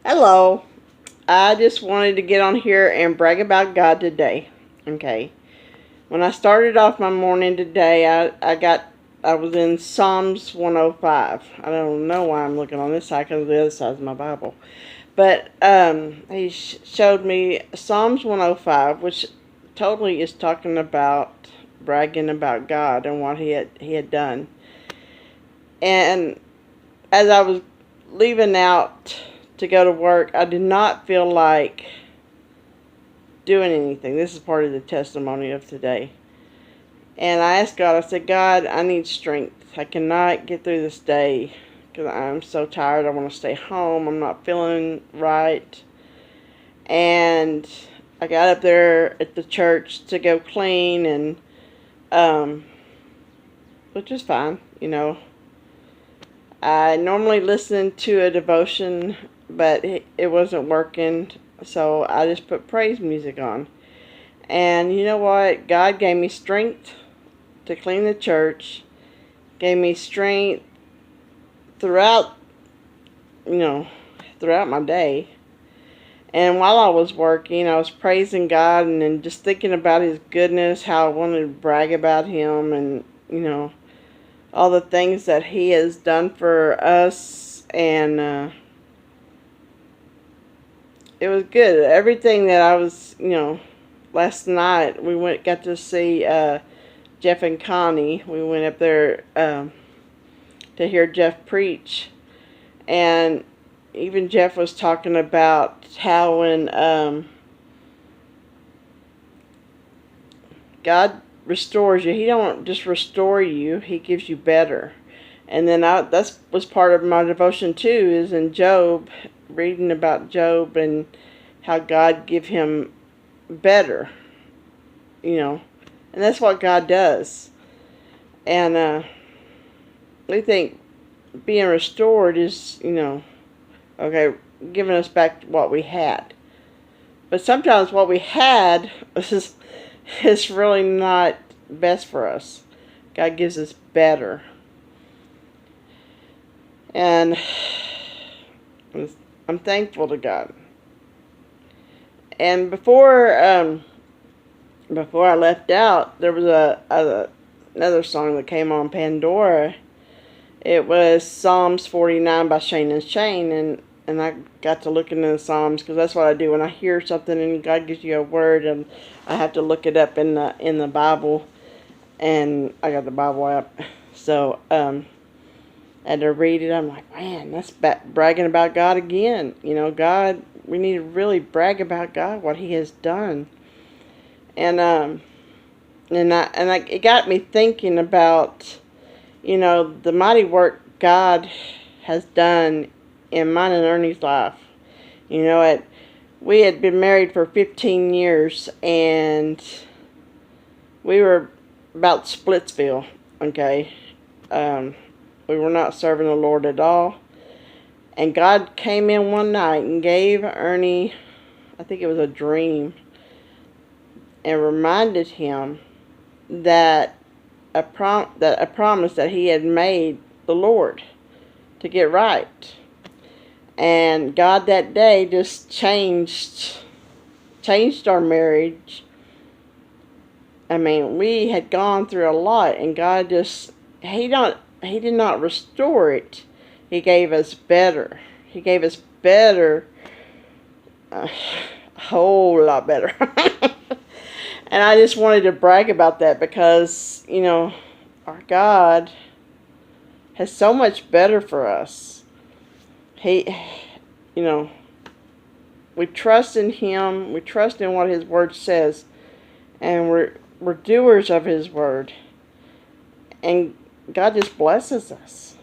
Hello. I just wanted to get on here and brag about God today. Okay. When I started off my morning today, I was in Psalms 105. I don't know why I'm looking on this side because the other side is my Bible. But he showed me Psalms 105, which totally is talking about bragging about God and what he had done. And as I was leaving out to go to work, I did not feel like doing anything. This is part of the testimony of today. And I asked God, I said, God, I need strength. I cannot get through this day because I'm so tired. I want to stay home. I'm not feeling right. And I got up there at the church to go clean, and which is fine, I normally listen to a devotion, but it wasn't working, so I just put praise music on. And you know what? God gave me strength to clean the church, gave me strength throughout, you know, throughout my day. And while I was working, I was praising God and then just thinking about His goodness, how I wanted to brag about Him, and, all the things that He has done for us. And it was good. Everything that I was, last night got to see Jeff and Connie. We went up there to hear Jeff preach, and even Jeff was talking about how when God restores you, He don't just restore you; He gives you better. And then that was part of my devotion too. Is in Job, reading about Job and how God give him better, and that's what God does. And we think being restored is, okay, giving us back what we had. But sometimes what we had is really not best for us. God gives us better. And I'm thankful to God. And before I left out, there was another song that came on Pandora. It was Psalms 49 by Shane and Shane, and I got to look into the Psalms because that's what I do when I hear something and God gives you a word, and I have to look it up in the Bible, and I got the Bible app, so I had to read it. I'm like, man, that's bragging about God again. God, we need to really brag about God, what He has done, and it got me thinking about, the mighty work God has done in mine and Ernie's life. We had been married for 15 years, and we were about Splitsville, okay? We were not serving the Lord at all. And God came in one night and gave Ernie, I think it was a dream, and reminded him that a promise that he had made the Lord to get right. And God that day just changed our marriage. I mean, we had gone through a lot, and God just He did not restore it. He gave us better. He gave us better, a whole lot better. And I just wanted to brag about that because, our God has so much better for us. He, you know, we trust in Him. We trust in what His Word says. And we're doers of His Word. And God just blesses us.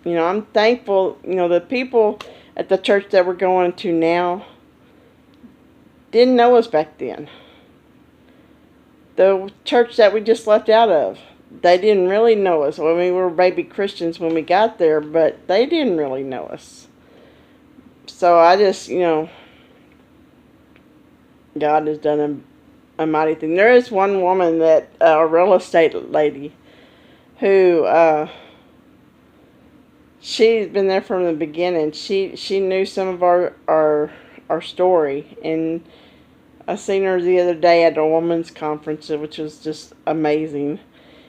I'm thankful, the people at the church that we're going to now didn't know us back then. The church that we just left out of, they didn't really know us. Well, we were baby Christians when we got there, but they didn't really know us. So I just, God has done a mighty thing. There is one woman that, a real estate lady, who she's been there from the beginning. She knew some of our story, and I seen her the other day at a women's conference, which was just amazing.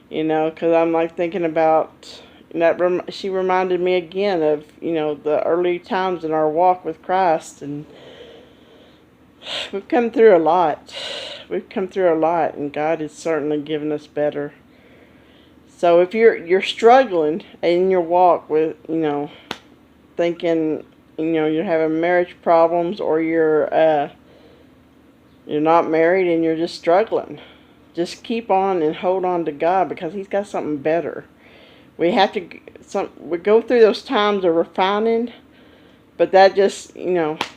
Because I'm like thinking about that. She reminded me again of the early times in our walk with Christ, and we've come through a lot. We've come through a lot, and God has certainly given us better. So if you're struggling in your walk with thinking you're having marriage problems, or you're not married and you're just struggling, just keep on and hold on to God, because He's got something better. We have to we go through those times of refining, but that just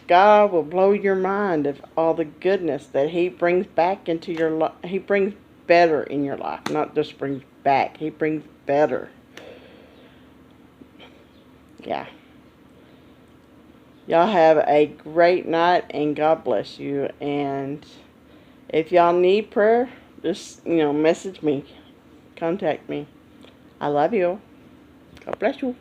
God will blow your mind of all the goodness that He brings back into your life. He brings better in your life, not just brings back. He brings better. Yeah. Y'all have a great night, and God bless you. And if y'all need prayer, just message me, contact me. I love you. God bless you.